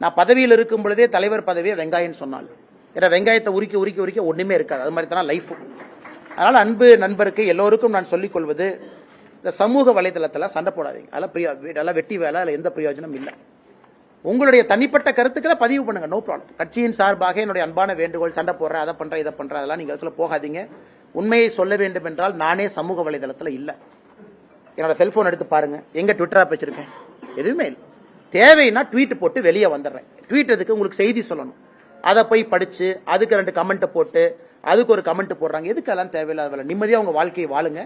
நான் பதவியில் இருக்கும் பொழுதே தலைவர் பதவியை வெங்காயம் சொன்னால், ஏன்னா வெங்காயத்தை உரிக்க உரிக்க உரிக்க ஒண்ணுமே இருக்காது. அது மாதிரி தான் லைஃப். அதனால அன்பு நண்பருக்கு எல்லோருக்கும் நான் சொல்லிக் கொள்வது, இந்த சமூக வலைதளத்தில் சண்டை போடாதீங்க. அதெல்லாம் வெட்டி வேலை, அதில் எந்த பிரயோஜனம் இல்லை. உங்களுடைய தனிப்பட்ட கருத்துக்களை பதிவு பண்ணுங்க, நோ ப்ராப்ளம். கட்சியின் சார்பாக என்னுடைய அன்பான வேண்டுகோள், சண்டை போடுறேன், அதை பண்றேன், இதை பண்றேன், அதெல்லாம் நீங்க அதுக்குள்ள போகாதீங்க. உண்மையை சொல்ல வேண்டும் என்றால் நானே சமூக வலைதளத்தில் இல்லை. என்னோட செல்போன் எடுத்து பாருங்க, எங்க ட்விட்டர் ஆப் வச்சிருக்கேன், எதுவுமே இல்லை. தேவைன்னா ட்வீட் போட்டு வெளியே வந்துடுறேன். ட்வீட் எதுக்கு? உங்களுக்கு செய்தி சொல்லணும். அதை போய் படிச்சு அதுக்கு 2 கமெண்ட் போட்டு அதுக்கு ஒரு கமெண்ட் போடுறாங்க. எதுக்கெல்லாம் தேவையில்லாத வேலை. நிம்மதியா உங்க வாழ்க்கையை வாழுங்க.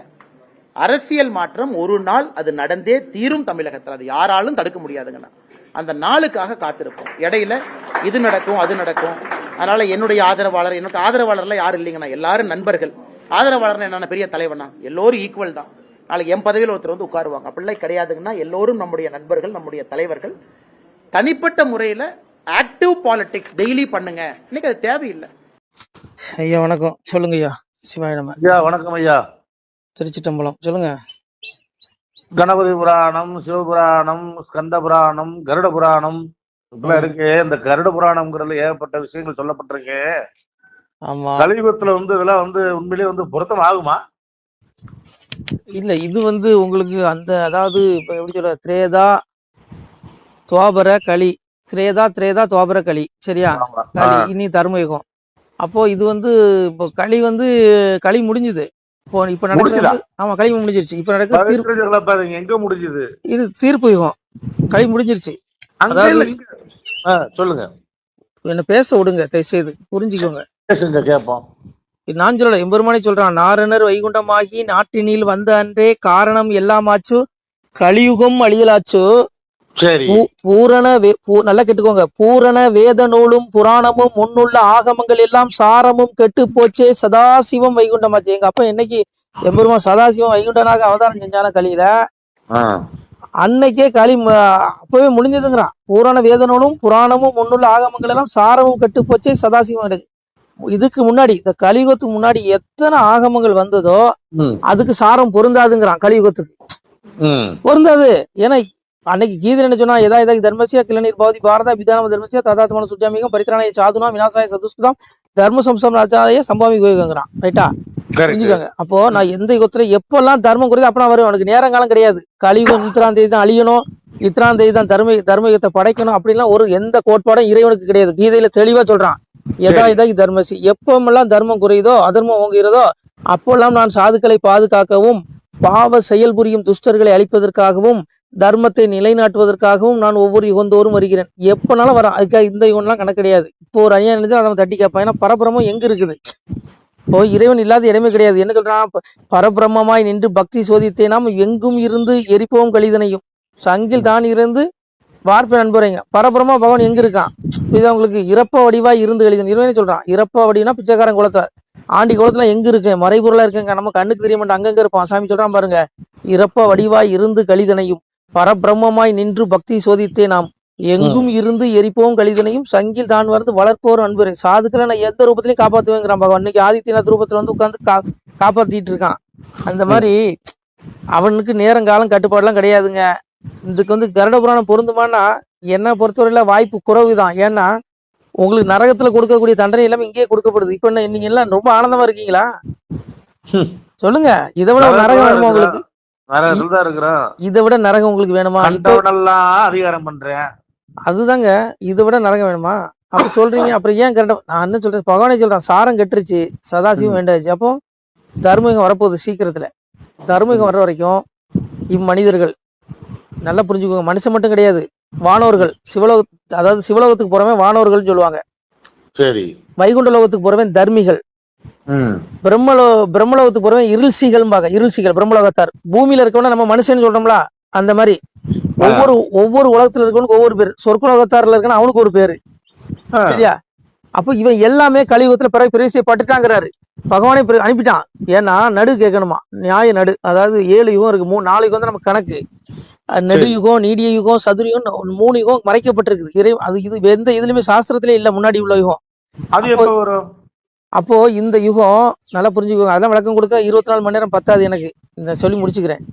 அரசியல் மாற்றம் ஒரு நாள் அது நடந்தே தீரும் தமிழகத்தில். அது யாராலும் தடுக்க முடியாதுங்கண்ணா. அந்த நாளுக்காக காத்திருப்போம். இடையில இது நடக்கும் அது நடக்கும். அதனால என்னுடைய ஆதரவாளர், எனக்கு ஆதரவாளர்லாம் யாரும் இல்லைங்கண்ணா, எல்லாரும் நண்பர்கள். ஆதரவாளர் என்ன பெரிய தலைவனா? எல்லோரும் ஈக்குவல் தான். நாளைக்கு என் பதவியில் ஒருத்தர் வந்து உட்காருவாங்க, அப்படிலாம் கிடையாதுங்கன்னா. எல்லோரும் நம்முடைய நண்பர்கள், நம்முடைய தலைவர்கள். தனிப்பட்ட முறையில் ஆக்டிவ் பாலிடிக்ஸ் டெய்லி பண்ணுங்க. இன்னைக்கு அது தேவையில்லை. ஐயா வணக்கம். சொல்லுங்க ஐயா. சிவாயினம் ஐயா வணக்கம் ஐயா. திருச்சிட்டம்பலம் சொல்லுங்க. கணபதி புராணம், சிவபுராணம், ஸ்கந்த புராணம், கருட புராணம் இப்பெல்லாம் இருக்கு. இந்த கருட புராணம்ங்கிறதுல ஏகப்பட்ட விஷயங்கள் சொல்லப்பட்டிருக்கு. ஆமா. கலியுகத்துல இதெல்லாம் உண்மையிலேயே பொருத்தம் ஆகுமா? இல்ல, இது உங்களுக்கு அந்த, அதாவது இப்ப எப்படி சொல்ற, திரேதா துவாபர களி, திரேதா துவாபர களி, சரியா? களி இனி தர்மயுகம். அப்போ இது இப்போ களி களி முடிஞ்சுது. இப்ப நடக்கிறது, ஆமா களி முடிஞ்சிருச்சு. இப்ப நடக்கிறது எங்க முடிஞ்சது? இது தீர்ப்பு யுகம். களி முடிஞ்சிருச்சு. சொல்லுங்க, என்ன பேச விடுங்க தயவு செய்து, புரிஞ்சுக்கோங்க. கேட்போம். நான் சொல்லல, எம்பெருமானே சொல்றான். நாரணர் வைகுண்டமாகி நாட்டினில் வந்த அன்றே காரணம் எல்லாமாச்சு, கலியுகம் அழியலாச்சு. பூரண நல்லா கேட்டுக்கோங்க. பூரண வேத நூலும் புராணமும் முன்னுள்ள ஆகமங்கள் எல்லாம் சாரமும் கெட்டு போச்சே, சதாசிவம் வைகுண்டமாச்சு. எங்க அப்பா என்னைக்கு எம்பெருமான் சதாசிவம் வைகுண்டனாக அவதாரம் செஞ்சான களியில, அன்னைக்கே களி அப்பவே முடிஞ்சதுங்கிறான். பூரண வேத நூலும் புராணமும் முன்னுள்ள ஆகமங்கள் எல்லாம் சாரமும் கெட்டு போச்சே, சதாசிவம். இதுக்கு முன்னாடி, இந்த கலியுகத்துக்கு முன்னாடி எத்தனை ஆகமங்கள் வந்ததோ அதுக்கு சாரம் பொருந்தாதுங்கிறான். கலியுகத்துக்கு பொருந்தாது. ஏன்னா அன்னைக்கு கீதை என்ன சொன்னா, எதா தர்மசியா கிளநீர் பவதி பாரதா விதானம் தர்மசியா ததாத்மான சுஜாமிகம் பரித்ராணாய சாதுனா விநாசாய சதுஷ்கிருதம் தர்ம சம்சம்ராஜாய சம்பாமி கோயங்கிறான். ரைட்டா? புரிஞ்சுக்கோங்க. அப்போ நான் எந்த யுகத்துல எப்பெல்லாம் தர்மம் குறையுது அப்ப நான் வருவேன். உனக்கு நேரங்காலம் கிடையாது. கலியுகம் இத்தனாம் தேதி தான் அழியணும், இத்தனாம் தேதி தான் தர்மயுகத்தை படைக்கணும் அப்படின்லாம் எந்த கோட்பாடும் இறைவனுக்கு கிடையாது. கீதையில தெளிவா சொல்றான். எதா தர்மசி, எப்பமெல்லாம் தர்மம் குறையுதோ அதர்மம் ஓங்குகிறதோ அப்பெல்லாம் நான் சாதுக்களை பாதுகாக்கவும் பாவ செயல் புரியும் துஷ்டர்களை அழிப்பதற்காகவும் தர்மத்தை நிலைநாட்டுவதற்காகவும் நான் ஒவ்வொரு யுகந்தோறும் வருகிறேன். எப்பனாலும் வரேன். அதுக்காக இந்த யுகம்லாம் கணக்கு கிடையாது. இப்போ ஒரு அநியாயம் நினைச்சு அதை தட்டி கேட்பான். ஏன்னா பரபிரமம் எங்க இருக்குது? இப்போ இறைவன் இல்லாத இடமே கிடையாது. என்ன சொல்றான்? பரபிரம்மமாய் நின்று பக்தி சோதித்தே நாம் எங்கும் இருந்து எரிப்போம் கலிதனையும் சங்கில் தான் இருந்து வார்ப்பை நண்பரைங்க. பரபிரமா பகவான் எங்க இருக்கான்? இதான் உங்களுக்கு இறப்ப வடிவாய் இருந்து கழிதன். இறைவனே சொல்றான். இறப்ப வடினா பிச்சைக்காரன் குளத்துல, ஆண்டி குளத்துல எங்க இருக்கு? மறைபொருளா இருக்குங்க, நம்ம கண்ணுக்கு தெரிய மாட்டோம், அங்கங்க இருப்பான். சாமி சொல்றான் பாருங்க. இறப்ப வடிவாய் இருந்து கழிதனையும் பரபிரம்மமாய் நின்று பக்தி சோதித்தே நாம் எங்கும் இருந்து எரிப்போம் கழிதனையும் சங்கில் தான் வந்து வளர்ப்போர் அன்பரை. சாதுக்களை நான் எந்த ரூபத்திலையும் காப்பாத்துவேங்கிறான் பகவான். இன்னைக்கு ஆதித்யநாத் ரூபத்துல உட்காந்து காப்பாத்திட்டு இருக்கான். அந்த மாதிரி அவனுக்கு நேரங்காலம் கட்டுப்பாடுலாம் கிடையாதுங்க. இதுக்கு கருட புராணம் பொருந்துமானா என்ன பொறுத்தவரையில வாய்ப்பு குறைவுதான். ஏன்னா உங்களுக்கு நரகத்துல கொடுக்கக்கூடிய தண்டனை எல்லாமே இங்கேயே கொடுக்கப்படுது. இப்ப என்ன நீங்க எல்லாம் ரொம்ப ஆனந்தமா இருக்கீங்களா? சொல்லுங்க. இதை விட ஒரு நரகம் வேணுமா உங்களுக்கு? இதை விட நரகம் உங்களுக்கு வேணுமா? அதிகாரம் பண்றேன், அதுதாங்க. இதை விட நரகம் வேணுமா? அப்ப சொல்றீங்க. அப்புறம் ஏன் கருட? நான் என்ன சொல்றேன், பகவானே சொல்றேன். சாரம் கெட்டுருச்சு, சதாசிவம் வேண்டாச்சு. அப்போ தர்மயுகம் வரப்போகுது சீக்கிரத்துல. தர்மயுகம் வர்ற வரைக்கும் இம்மனிதர்கள் நல்லா புரிஞ்சுக்கோங்க. மனுஷன் மட்டும் கிடையாது, வானோர்கள். அதாவது சிவலோகத்துக்கு போறவன் வானோர்கள் சொல்லுவாங்க. சரி. வைகுண்ட லோகத்துக்கு போறவன் தர்மிகள். பிரம்மலோகத்துக்கு போறவன் இருள்சிகள். இருள்சிகள் பிரம்மலோகத்தார். பூமியில இருக்கவன நம்ம மனுஷன் சொல்றோம்ல, அந்த மாதிரி ஒவ்வொரு உலகத்துல இருக்கவனுக்கு ஒவ்வொரு பேரு. சொர்க்கலோகத்தார்ல இருக்கணும் அவனுக்கு ஒரு பேரு. சரியா? அப்ப இவன் எல்லாமே கலியுகத்துல பிறகு பிரவேசிப்பட்டுட்டாங்கிறாரு. பகவானே அனுப்பிட்டான். ஏன்னா நடு கேட்கணுமா, நியாய நடு. அதாவது 7 யுகம் இருக்கு, 4 யுகம் நம்ம கணக்கு. நெடு யுகம், நீடிய யுகம், சதுரயுகம், 3 யுகம் மறைக்கப்பட்டிருக்குது. அது இது எந்த இதுலயுமே சாஸ்திரத்திலே இல்ல. முன்னாடி உள்ள யுகம் அப்போ இந்த யுகம் நல்லா புரிஞ்சுக்கோங்க. அதெல்லாம் விளக்கம் கொடுக்க 24 மணி நேரம் பத்தாது எனக்கு. நான் சொல்லி முடிச்சுக்கிறேன்.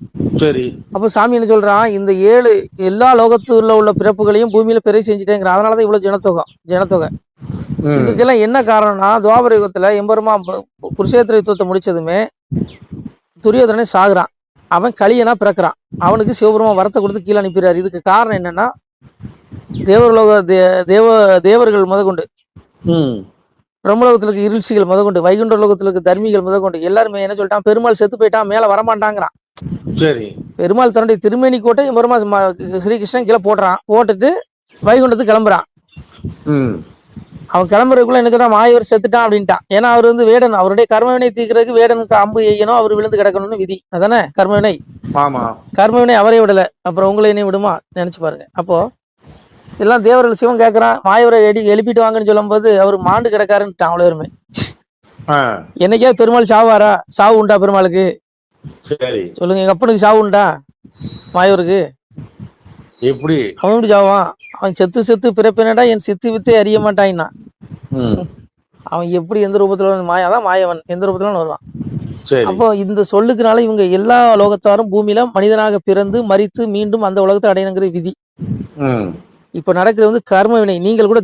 சரி. அப்போ சாமி என்ன சொல்றான், இந்த 7 எல்லா லோகத்துல உள்ள பிறப்புகளையும் பூமியில பெரிய செஞ்சுட்டேங்கிறான். அதனாலதான் இவ்வளவு ஜனத்தொகை. இதுக்கெல்லாம் என்ன காரணம்னா, துவாபர யுகத்துல எம்பெருமா குருஷேத்திர யுத்தத்தை முடிச்சதுமே துரியோதனே சாகுறான். அவன் கலியனா பிறக்கிறான். அவனுக்கு சிவபெருமான் வரத்தை கொடுத்து கீழே அனுப்பிடுறாரு. இதுக்கு காரணம் என்னன்னா, தேவர்கள் முதற்கொண்டு, பிரம்மலோகத்துல இருக்க இருள்சிகள் முதற்கொண்டு, வைகுண்ட லோகத்துல இருக்க தர்மிகள் முதற்கொண்டு எல்லாருமே என்ன சொல்லிட்டான், பெருமாள் செத்து போயிட்டான், மேல வரமாட்டாங்கிறான். சரி. பெருமாள் தன்னுடைய திருமேனி கோட்டை பெருமாள் ஸ்ரீகிருஷ்ணன் கீழே போட்டுட்டு வைகுண்டத்துக்கு கிளம்புறான். அவன் கிளம்புறதுக்குள்ள எனக்கு மாயவர் செத்துட்டான் அப்படின்ட்டான். ஏன்னா அவர் வேடன், அவருடைய கர்மவினை தீர்க்கிறதுக்கு வேடனுக்கு அம்பு எய்யணும், அவர் விழுந்து கிடக்கணும்னு விதி. அதானே கர்மவினை. கர்மவினை அவரே விடல, அப்புறம் உங்களை என்ன விடுமா நினைச்சு பாருங்க. அப்போ எல்லாம் தேவர்கள் சிவன் கேட்கறான், மாயவரை எழுப்பிட்டு வாங்கன்னு சொல்லும் போது அவர் மாண்டு கிடக்காருன்னுட்டான். அவ்வளவு பேருமே. என்னைக்காவது பெருமாள் சாவாரா? சாவு உண்டா பெருமாளுக்கு? சொல்லுங்க, எங்க அப்பனுக்கு சாவு உண்டா? மாயவருக்கு எப்படி? அவன் எப்படி சாவான்? அவன் செத்து பிறப்பினடா என் சித்து வித்தே அறிய மாட்டான்னா. அவன் எப்படி எந்த ரூபத்துல அதான் மாயவன் எந்த ரூபத்துல வருவான். அப்போ இந்த சொல்லுக்குனால இவங்க எல்லா லோகத்தாரும் பூமியில மனிதனாக பிறந்து மரித்து மீண்டும் அந்த உலகத்தை அடையணுங்கிற விதி. இப்ப நடக்கிறது கர்ம வினை. நீங்கள் கூட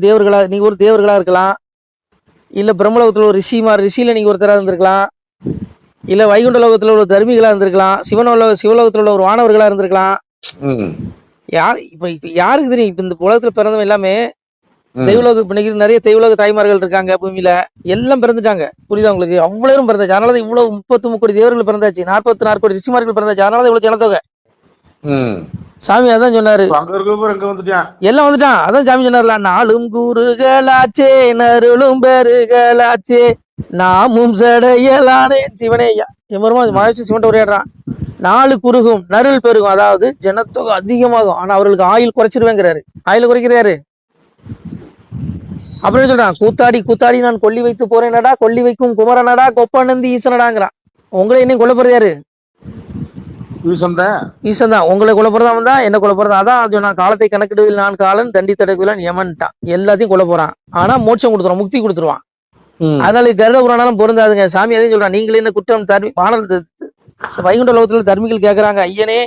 நீங்க ஒரு தேவர்களா இருக்கலாம், இல்ல பிரம்மலோகத்துல ஒரு ரிஷியில நீங்க ஒருத்தரா இருந்திருக்கலாம், இல்ல வைகுண்ட லோகத்துல உள்ள தர்மிகளா இருந்திருக்கலாம், சிவலோகத்துல உள்ள ஒரு வானவர்களா இருந்திருக்கலாம். இப்ப யாருக்கு தெரியும்? இப்ப இந்த உலகத்துல பிறந்தவங்க எல்லாமே தெய்வலோக, இன்னைக்கு நிறைய தெய்வலோக தாய்மார்கள் இருக்காங்க பூமியில, எல்லாம் பிறந்துட்டாங்க. புரியுதா உங்களுக்கு? அவ்வளவு பிறந்தாச்சு. அதனாலதான் இவ்வளவு 33 கோடி தேவர்கள் பிறந்தாச்சு, 44 கோடி ரிஷிமார்கள் பிறந்தாச்சு. அதனாலதான் இவ்வளவு ஜனத்தொகை. சாமி அதான் சொன்னாரு, எல்லாம் வந்துட்டான். அதான் சாமி சொன்னார்ல, நாளும் கூறுகளாச்சே நருளும் பெருகளாச்சே நாமும் சடையலானே சிவனேயா. எம்பெருமா மகிழ்ச்சி சிவன் உரையாடுறான். 4 குறுகும் நருள் பெருகும், அதாவது ஜனத்தொகை அதிகமாகும். ஆனா அவர்களுக்கு ஆயுள் குறைச்சிருவேங்கிறாரு. ஆயுள் குறைக்கிறாரு அப்படின்னு சொல்றான். கூத்தாடி நான் கொல்லி வைத்து போறேனடா, கொல்லி வைக்கும் குமரனடா, கொப்பானந்தி ஈசனடாங்கிறான். உங்களை என்ன கொல்ல போறது யாரு? ஈசன் தான். உங்களை கொல்ல போறதா வந்தா என்ன கொல்ல போறதா? அதான் சொன்னா, காலத்தை கணக்கிடுவதில் நான் காலன், தண்டி தடக்குலாம் யமன்ட்டான். எல்லாத்தையும் கொல்ல போறான். ஆனா மோட்சம் கொடுத்துருவான், முக்தி கொடுத்துருவான். அதனால கருட புராணம் பொருந்தாதுங்க. சாமி அதையும் சொல்றான், நீங்களே என்ன குற்றம் வைகுண்ட லோகத்துல தர்மிகள் கேக்குறாங்க, ஐயனே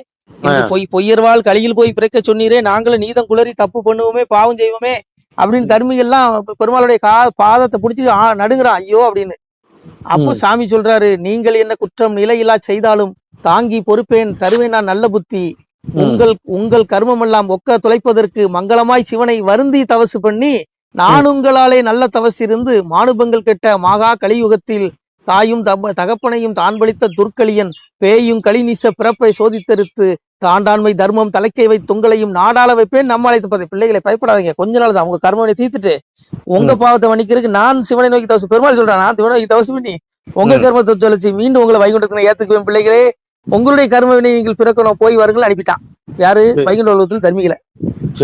இந்த பொய்யர்வாள் கலியில் போய் பிறக்க சொன்னீரே, நாங்களும் நீதம் குளறி தப்பு பண்ணுவோமே, பாவம் செய்வோமே அப்படின்னு தர்மிகள்லாம் பெருமாளுடைய பாதத்தை பிடிச்சி நடுங்குறான், ஐயோ அப்படின்னு. அப்போ சாமி சொல்றாரு, நீங்கள் என்ன குற்றம் நிலையில்லா செய்தாலும் தாங்கி பொறுப்பேன், தருவேன் நான் நல்ல புத்தி. உங்கள் கர்மம் எல்லாம் ஒக்க தொலைப்பதற்கு மங்களமாய் சிவனை வருந்தி தவசு பண்ணி நான் உங்களாலே நல்ல தவசு இருந்து மானுபங்கள் கெட்ட மாகா கலியுகத்தில் தாயும் தகப்பனையும் தான்பளித்த துர்க்கலியன் பேயும் களிநீச பிறப்பை சோதித்தெடுத்து தாண்டாண்மை தர்மம் தலைக்கை வை தொங்கலையும் நாடாள வைப்பேன் நம்மளை தப்பதை. பிள்ளைகளை பயப்படாதீங்க, கொஞ்ச நாள் தான். உங்க கர்மனை தீர்த்துட்டு உங்க பாவத்தை மன்னிக்கிறதுக்கு நான் சிவனை நோக்கி தவசு. பெருமாள் சொல்றான், நான் சிவனை நோக்கி தவசு பண்ணி உங்க கர்மத்தை தொலைச்சு மீண்டும் உங்களை வைகுண்டத்துல ஏத்துக்குவேன். பிள்ளைகளே, உங்களுடைய கர்ம வினை நீங்கள் பிறக்கணும், போய் வருங்கள் அனுப்பிட்டான். யாரு? வைகுண்ட லோகத்தில் தர்மிகளை.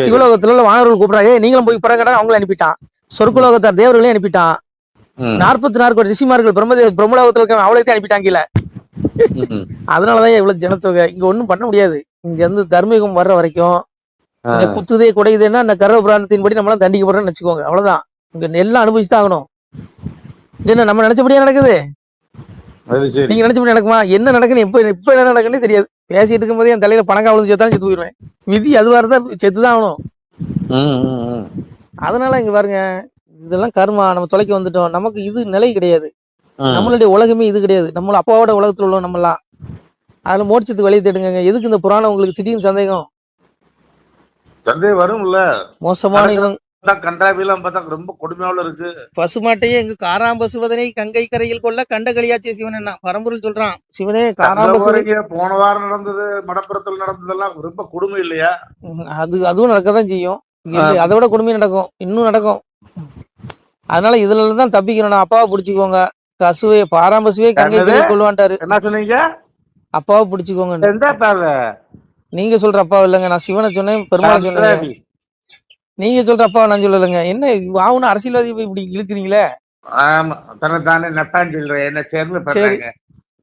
சிவலோகத்துல உள்ள வானவர்கள் கூப்பிடுறாங்க, நீங்களும் போய் பிறங்கடா, அவங்களை அனுப்பிட்டான். சொர்க்கலோகத்தார் தேவர்களையும் அனுப்பிட்டான். 44 கோடி ரிஷிமார்கள் பிரம்மலோகத்துல இருக்க அவ்வளோத்தையும் அனுப்பிட்டாங்கல்ல. அதனாலதான் இவ்வளவு ஜனத்தொகை. இங்க ஒண்ணும் பண்ண முடியாது. இங்க இருந்து தர்மீகம் வர்ற வரைக்கும் இங்க குத்துதே குடையுதுன்னா இந்த கர்வ புராணத்தின்படி நம்மளாம் தண்டிக்கப்படுறோம்னு வச்சுக்கோங்க. அவ்வளவுதான். இங்க எல்லாம் அனுபவிச்சுதான் ஆகணும். என்ன நம்ம நினைச்சபடியா நடக்குது? நீங்க நினைச்சபடி நடக்குமா? என்ன நடக்குன்னு இப்ப என்ன நடக்குன்னு தெரியாது. பேசிட்டு இருக்கும் போதே என் தலையில பணங்கா விழுந்து சேர்த்தாலும் செத்து போயிடுவேன். விதி அதுவா இருந்தா செத்துதான் ஆகணும். அதனால இங்க பாருங்க, இதெல்லாம் கர்மா. நம்ம தொலைக்க வந்துட்டோம். நமக்கு இது நிலை கிடையாது. நம்மளுடைய உலகமே இது கிடையாது. நம்மள அப்பாவோட உலகத்துல உள்ளோம் நம்மலாம். அதுல மோட்சத்துக்கு வழி தேடுங்க. எதுக்கு இந்த புராணம் உங்களுக்கு திடீர்னு சந்தேகம் வரும்ல? மோசமான கண்டாபிலாம் பார்த்தா ரொம்ப கொடுமையால இருக்கு. பசுமாட்டையே எங்க காராம் பசுவதனை கங்கை கரையில் கொள்ள கண்ட களியாச்சே சிவன் என்ன பரம்பொருள் சொல்றான். சிவனே காராம் போன வாரம் நடந்தது, மடப்புறத்தில் நடந்ததெல்லாம் ரொம்ப கொடுமை இல்லையா? அதுவும் நடக்கதான் செய்யும். அதை விட கொடுமை நடக்கும், இன்னும் நடக்கும். அதனால இதுலதான் தப்பிக்கணும். அப்பாவை பிடிச்சுக்கோங்க. கசுவை பாராம்பசுவே கங்கை கரை கொள்வான்ட்டாரு. என்ன சொன்னீங்க? அப்பாவை பிடிச்சுக்கோங்க. நீங்க சொல்ற அப்பா இல்லைங்க, நான் சிவனை சொன்னேன், பெருமாள் சொன்னேன். நீங்க சொல்ற அப்பா நான் சொல்லலைங்க. என்ன வாவுன்னு அரசியல்வாதி இப்படி இழுக்கிறீங்களே?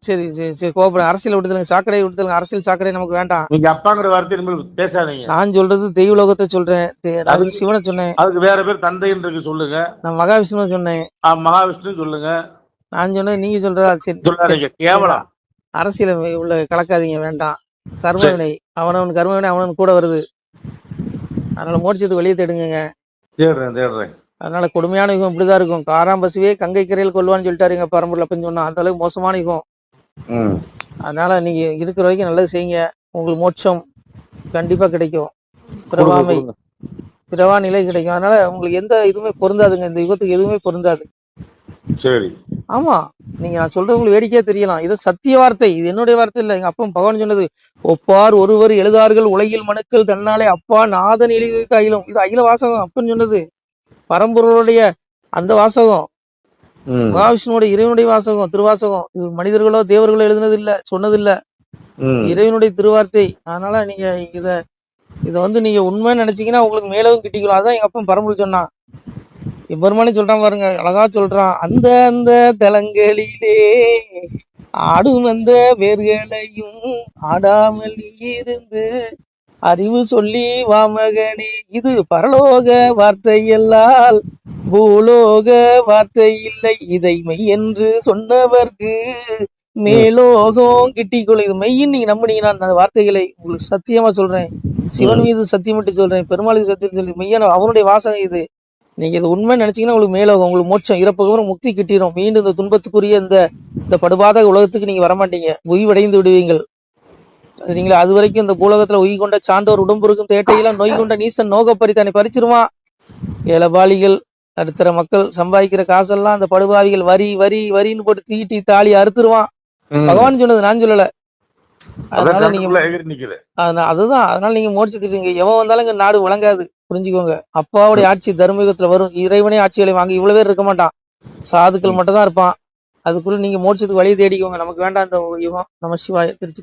சரி சரி சரி, கோபுர அரசியல் விடுதலுங்க, சாக்கடை விடுதலுங்க, அரசியல் சாக்கடை நமக்கு வேண்டாம். நீங்க அப்பாங்கிற வார்த்தை இனிமேல் பேசாதீங்க. நான் சொல்றது தெய்வலோகத்தை சொல்றேன், நான் அதுக்கு சிவனை சொன்னேன், அதுக்கு வேற பேர் தந்தைன்னு இருக்கு சொல்லுங்க. நான் மகாவிஷ்ணுவை சொன்னேன், மகாவிஷ்ணு சொல்லுங்க. நான் சொன்னது நீங்க சொல்றதா? சரி சரி. சொல்லாதீங்க, கேவலம். அரசியல உள்ள கலக்காதீங்க, வேண்டாம். கர்மவினை அவனவன் கர்மவினை அவனவன் கூட வருது. அதனால மோட்சத்துக்கு வெளியே தேடுங்க. தேடுறேன். அதனால கொடுமையான யுகம் இப்படிதான் இருக்கும். காராம் பசுவே கங்கை கரையில் கொள்வான்னு சொல்லிட்டாரு எங்க பரம்பூர்ல அப்படின்னு சொன்னா, அந்த அளவுக்கு மோசமான யுகம். அதனால நீங்க இருக்கிற வரைக்கும் நல்லது செய்யுங்க, உங்களுக்கு மோட்சம் கண்டிப்பா கிடைக்கும். பிறவா நிலை கிடைக்கும். அதனால உங்களுக்கு எந்த இதுவுமே பொருந்தாதுங்க, இந்த யுகத்துக்கு எதுவுமே பொருந்தாது. சரி. ஆமா, நீங்க நான் சொல்றது உங்களுக்கு வேடிக்கையா தெரியலாம், இது சத்திய வார்த்தை, இது என்னுடைய வார்த்தை இல்ல, எங்க அப்பா பகவான் சொன்னது. ஒப்பார் ஒருவர் எழுதார்கள் உலகில் மனுக்கள் தன்னாலே அப்பா நாதன் எழுதியிருக்க அகிலம். இது அகில வாசகம் அப்பன்னு சொன்னது, பரம்பொருளுடைய அந்த வாசகம், மகாவிஷ்ணுடைய இறைவனுடைய வாசகம், திருவாசகம். இது மனிதர்களோ தேவர்களோ எழுதுனது இல்ல, சொன்னது இல்ல, இறைவனுடைய திருவார்த்தை. அதனால நீங்க இத நீங்க உண்மைன்னு நினைச்சீங்கன்னா உங்களுக்கு மேலவும் கிட்டிக்கலாம். அதான் எங்க அப்பா பரம்பொருள் சொன்னான். பெருமானே சொல்றான் பாருங்க, அழகா சொல்றான். அந்த அந்த தலங்களிலே ஆடும் அந்த வேர்களையும் ஆடாமல் இருந்து அறிவு சொல்லி வாமகனே, இது பரலோக வார்த்தை எல்லால் பூலோக வார்த்தை இல்லை, இதை மெய் என்று சொன்னவர்க்கு மேலோகம் கிட்டிக்கொள்ள. இது மெய்யின் நீங்க நம்பினீங்கன்னா அந்த வார்த்தைகளை உங்களுக்கு சத்தியமா சொல்றேன், சிவன் மீது சத்தியமிட்டு சொல்றேன், பெருமாளுக்கு சத்தியம் சொல்லி மெய்யான அவனுடைய வாசகம் இது. நீங்க இது உண்மை நினைச்சீங்கன்னா உங்களுக்கு மேலோகம், உங்களுக்கு மோட்சம், இறப்புக்கு முக்தி கிட்டிடும். மீண்டும் இந்த துன்பத்துக்குரிய இந்த படுபாத உலகத்துக்கு நீங்க வரமாட்டீங்க, உய்வடைந்து விடுவீங்கள். சரிங்களா? அது வரைக்கும் இந்த பூலகத்துல உயிர் கொண்ட சான்றோர் உடம்பு இருக்கும் தேட்டையெல்லாம் நோய் கொண்ட நீசன் நோக பறித்தானே பறிச்சிருவான். ஏழபாலிகள் நடுத்தர மக்கள் சம்பாதிக்கிற காசெல்லாம் அந்த படுபாவிகள் வரி வரி வரின்னு போட்டு தீட்டி தாலி அறுத்துருவான். பகவான் சொன்னது, நான் சொல்லல. அதனால நீங்க அதுதான், அதனால நீங்க மோட்சத்துக்கு எவன் வந்தாலும் இங்க நாடு வழங்காது, புரிஞ்சுக்கோங்க. அப்பாவுடைய ஆட்சி தர்மயுகத்துல வரும், இறைவனே ஆட்சிகளை வாங்கி இவ்வளவு பேர் இருக்க மாட்டான், சாதுக்கள் மட்டும் தான் இருப்பான். அதுக்குள்ள நீங்க மோட்சத்துக்கு வழியை தேடிக்கோங்க, நமக்கு வேண்டாம் இந்த யுகம். நம சிவாய. திருச்சி